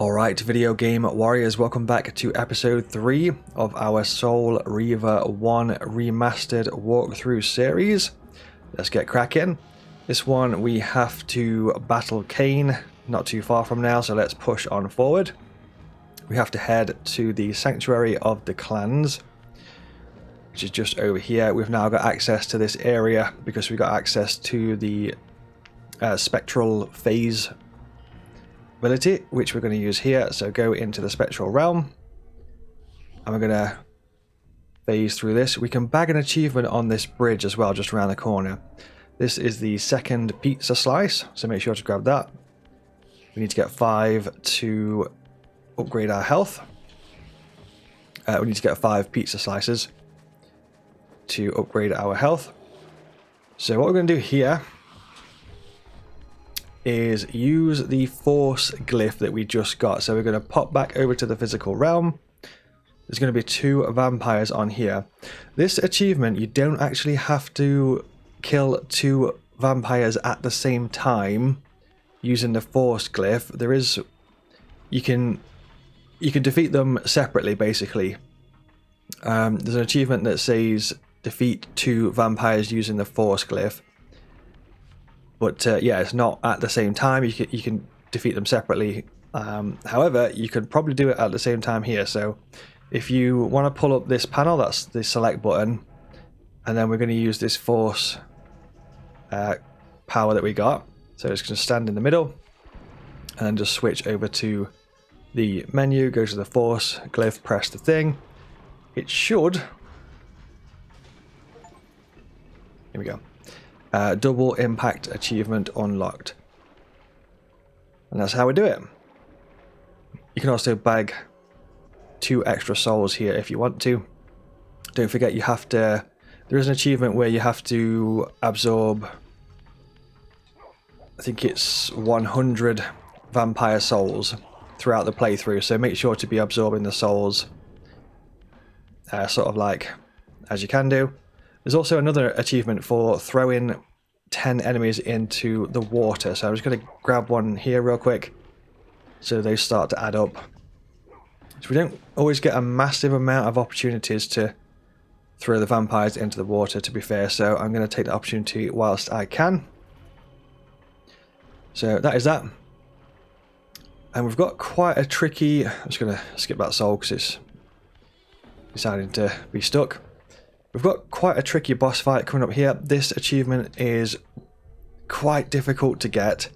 Alright, video game warriors, welcome back to episode 3 of our Soul Reaver 1 Remastered walkthrough series. Let's get cracking. This one we have to battle Kain, not too far from now, so let's push on forward. We have to head to the Sanctuary of the Clans, which is just over here. We've now got access to this area because we got access to the spectral phase ability, which we're going to use here. So go into the spectral realm and we're going to phase through this. We can bag an achievement on this bridge as well, just around the corner. This is the second pizza slice, so make sure to grab that. We need to get 5 to upgrade our health. We need to get 5 pizza slices to upgrade our health. So what we're going to do here is use the force glyph that we just got. So we're going to pop back over to the physical realm. There's going to be 2 vampires on here. This achievement, you don't actually have to kill 2 vampires at the same time using the force glyph. There is, you can defeat them separately, basically. There's an achievement that says defeat 2 vampires using the force glyph. But yeah, it's not at the same time. You can defeat them separately. However, you could probably do it at the same time here. So if you want to pull up this panel, that's the select button. And then we're going to use this force power that we got. So it's going to stand in the middle. And then just switch over to the menu, go to the force glyph, press the thing. It should... Here we go. Double impact achievement unlocked. And that's how we do it. You can also bag 2 extra souls here if you want to. Don't forget you have to... There is an achievement where you have to absorb... I think it's 100 vampire souls throughout the playthrough. So make sure to be absorbing the souls sort of like as you can do. There's also another achievement for throwing 10 enemies into the water. So I'm just going to grab one here real quick so they start to add up. So we don't always get a massive amount of opportunities to throw the vampires into the water, to be fair. So I'm going to take the opportunity whilst I can. So that is that. And we've got quite a tricky... I'm just going to skip that soul because it's deciding to be stuck. We've got quite a tricky boss fight coming up here. This achievement is quite difficult to get.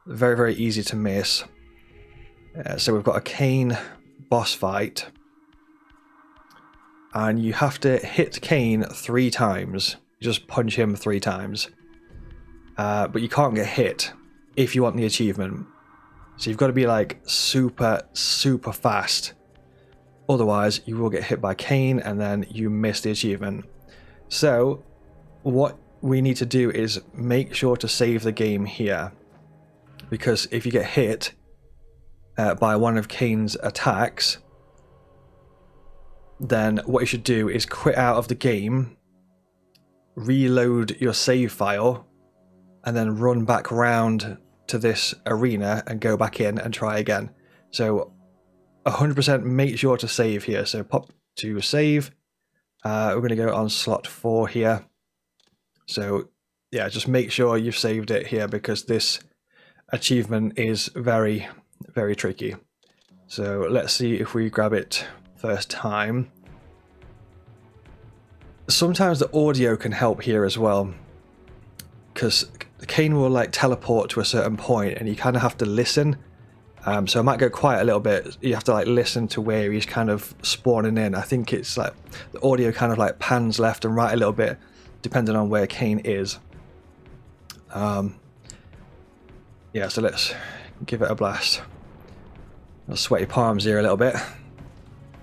Very, very easy to miss. So we've got a Kain boss fight. And you have to hit Kain 3 times. Just punch him 3 times. But you can't get hit if you want the achievement. So you've got to be like super, super fast. Otherwise, you will get hit by Kain and then you miss the achievement. So, what we need to do is make sure to save the game here. Because if you get hit by one of Kain's attacks, then what you should do is quit out of the game, reload your save file, and then run back round to this arena and go back in and try again. So, 100% make sure to save here. So pop to save. We're going to go on slot 4 here. So yeah, just make sure you've saved it here because this achievement is very, very tricky. So let's see if we grab it first time. Sometimes the audio can help here as well, because Kain will like teleport to a certain point and you kind of have to listen. So I might go quiet a little bit. You have to like listen to where he's kind of spawning in. I think it's like the audio kind of like pans left and right a little bit depending on where Kain is. Yeah, so let's give it a blast. Sweaty palms here a little bit.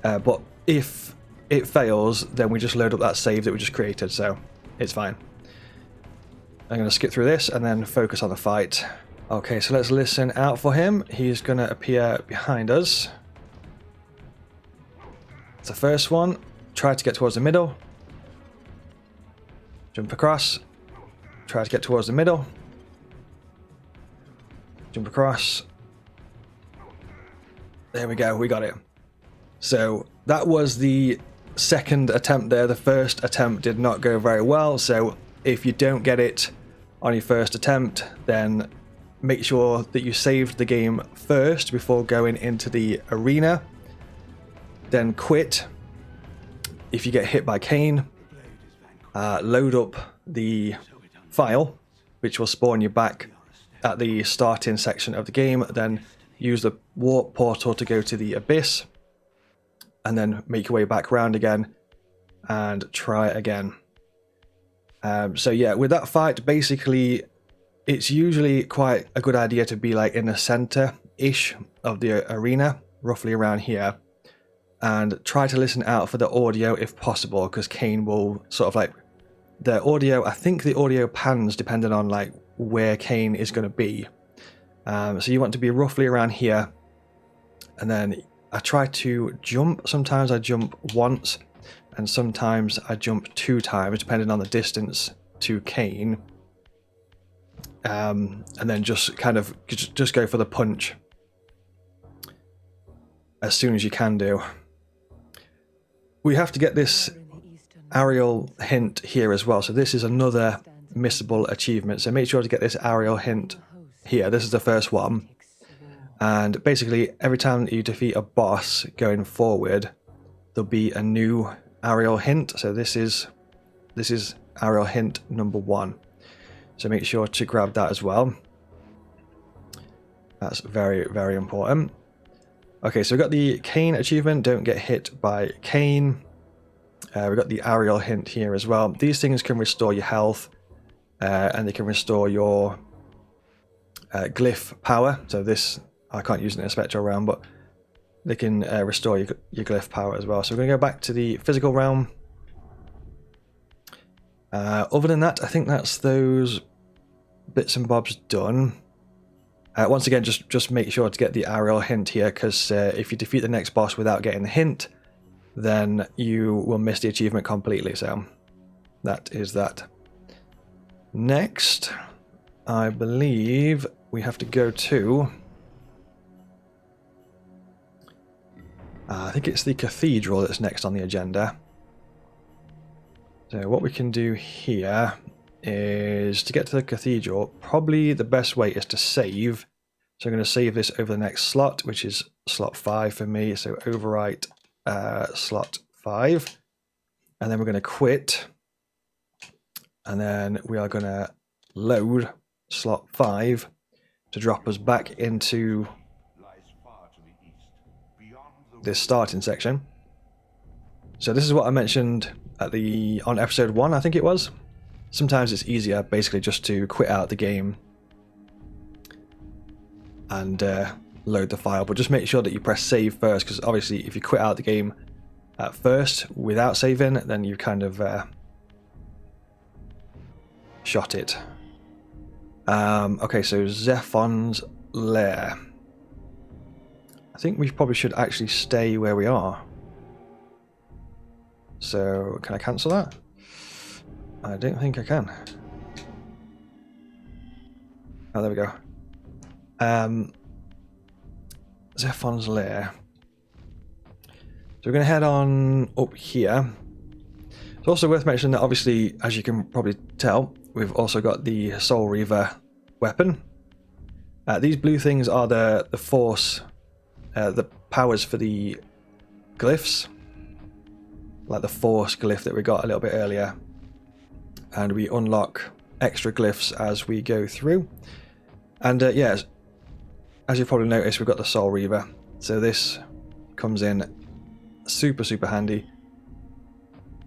But if it fails, then we just load up that save that we just created, so it's fine. I'm going to skip through this and then focus on the fight. Okay, so let's listen out for him. He's going to appear behind us. It's the first one. Try to get towards the middle. Jump across. Try to get towards the middle. Jump across. There we go, we got it. So that was the second attempt there. The first attempt did not go very well, so if you don't get it on your first attempt, then make sure that you saved the game first before going into the arena. Then quit. If you get hit by Kain, load up the file, which will spawn you back at the starting section of the game. Then use the warp portal to go to the abyss, and then make your way back around again and try again. So yeah, with that fight, basically it's usually quite a good idea to be like in the center-ish of the arena, roughly around here, and try to listen out for the audio if possible, because Kain will sort of like, the audio, I think the audio pans depending on like where Kain is going to be. So you want to be roughly around here, and then I try to jump. Sometimes I jump once, and sometimes I jump 2 times, depending on the distance to Kain. And then just kind of just go for the punch as soon as you can do. We have to get this aerial hint here as well. So this is another missable achievement. So make sure to get this aerial hint here. This is the first one. And basically every time that you defeat a boss going forward, there'll be a new aerial hint. So this is aerial hint number 1. So make sure to grab that as well. That's very, very important. Okay, so we've got the Kain achievement, don't get hit by Kain. We've got the aerial hint here as well. These things can restore your health, and they can restore your glyph power. So this, I can't use it in a spectral realm, but they can restore your glyph power as well. So we're going to go back to the physical realm. Other than that, I think that's those bits and bobs done. Once again, just make sure to get the aerial hint here, because if you defeat the next boss without getting the hint, then you will miss the achievement completely. So that is that. Next, I believe we have to go to... I think it's the Cathedral that's next on the agenda. So what we can do here is to get to the Cathedral, probably the best way is to save. So I'm going to save this over the next slot, which is slot 5 for me. So overwrite slot 5. And then we're going to quit. And then we are going to load slot 5 to drop us back into this starting section. So this is what I mentioned at on episode 1, I think it was. Sometimes it's easier basically just to quit out the game and load the file, but just make sure that you press save first, because obviously if you quit out the game at first without saving, then you kind of shot it. Okay, so Zephon's lair. I think we probably should actually stay where we are. So, can I cancel that? I don't think I can. Oh, there we go. Zephon's lair. So we're going to head on up here. It's also worth mentioning that obviously, as you can probably tell, we've also got the Soul Reaver weapon. These blue things are the force, the powers for the glyphs. Like the force glyph that we got a little bit earlier. And we unlock extra glyphs as we go through. And yeah, as you've probably noticed, we've got the Soul Reaver. So this comes in super, super handy.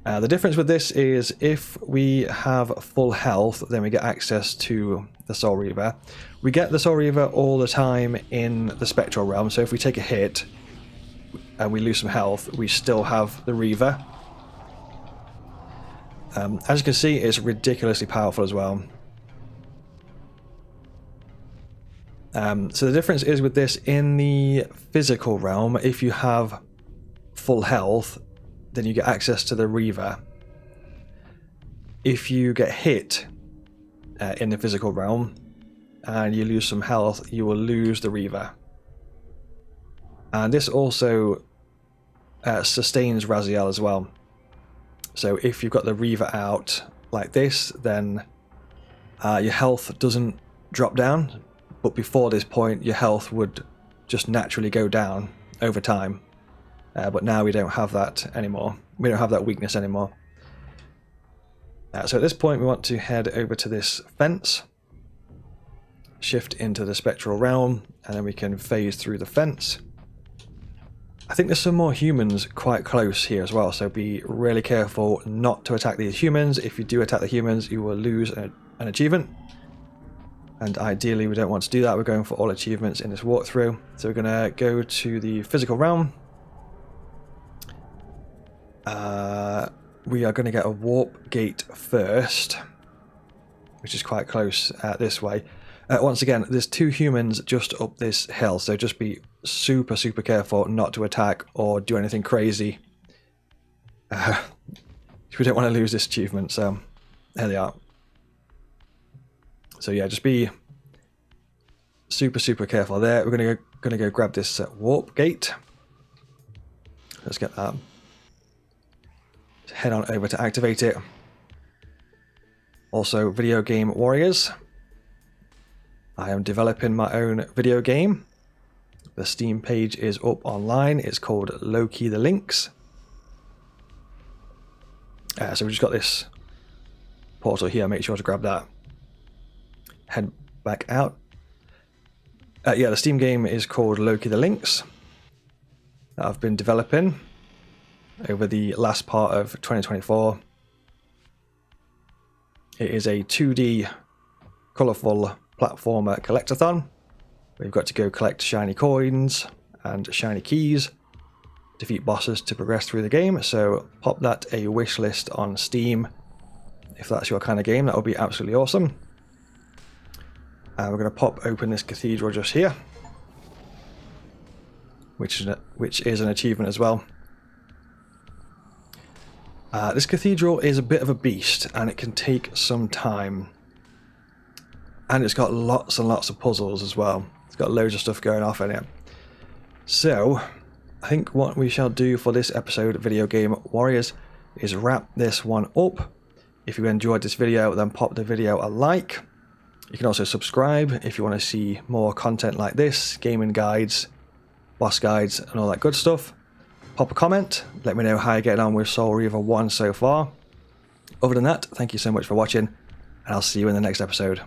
The difference with this is if we have full health, then we get access to the Soul Reaver. We get the Soul Reaver all the time in the spectral realm. So if we take a hit and we lose some health, we still have the Reaver. As you can see, it's ridiculously powerful as well. So the difference is with this, in the physical realm, if you have full health, then you get access to the Reaver. If you get hit in the physical realm and you lose some health, you will lose the Reaver. And this also sustains Raziel as well. So if you've got the Reaver out like this, then your health doesn't drop down, but before this point your health would just naturally go down over time. But now we don't have that anymore. We don't have that weakness anymore. So at this point we want to head over to this fence, shift into the spectral realm, and then we can phase through the fence. I think there's some more humans quite close here as well, so be really careful not to attack these humans. If you do attack the humans, you will lose an achievement. And ideally we don't want to do that. We're going for all achievements in this walkthrough. So we're going to go to the physical realm. We are going to get a warp gate first, which is quite close this way. Once again, there's 2 humans just up this hill, so just be super careful not to attack or do anything crazy. We don't want to lose this achievement, so there they are. So yeah, just be super careful there. We're gonna go grab this warp gate. Let's get that. Head on over to activate it. Also, video game warriors. I am developing my own video game. The Steam page is up online. It's called Loki the Links. So we've just got this portal here. Make sure to grab that. Head back out. Yeah, the Steam game is called Loki the Links. That I've been developing over the last part of 2024. It is a 2D colourful platformer collectathon. We've got to go collect shiny coins and shiny keys, defeat bosses to progress through the game, so pop that a wish list on Steam. If that's your kind of game, that would be absolutely awesome. We're going to pop open this cathedral just here, which is an achievement as well. This cathedral is a bit of a beast, and it can take some time. And it's got lots and lots of puzzles as well. It's got loads of stuff going off in it. So, I think what we shall do for this episode of Video Game Warriors is wrap this one up. If you enjoyed this video, then pop the video a like. You can also subscribe if you want to see more content like this, gaming guides, boss guides, and all that good stuff. Pop a comment, let me know how you're getting on with Soul Reaver 1 so far. Other than that, thank you so much for watching, and I'll see you in the next episode.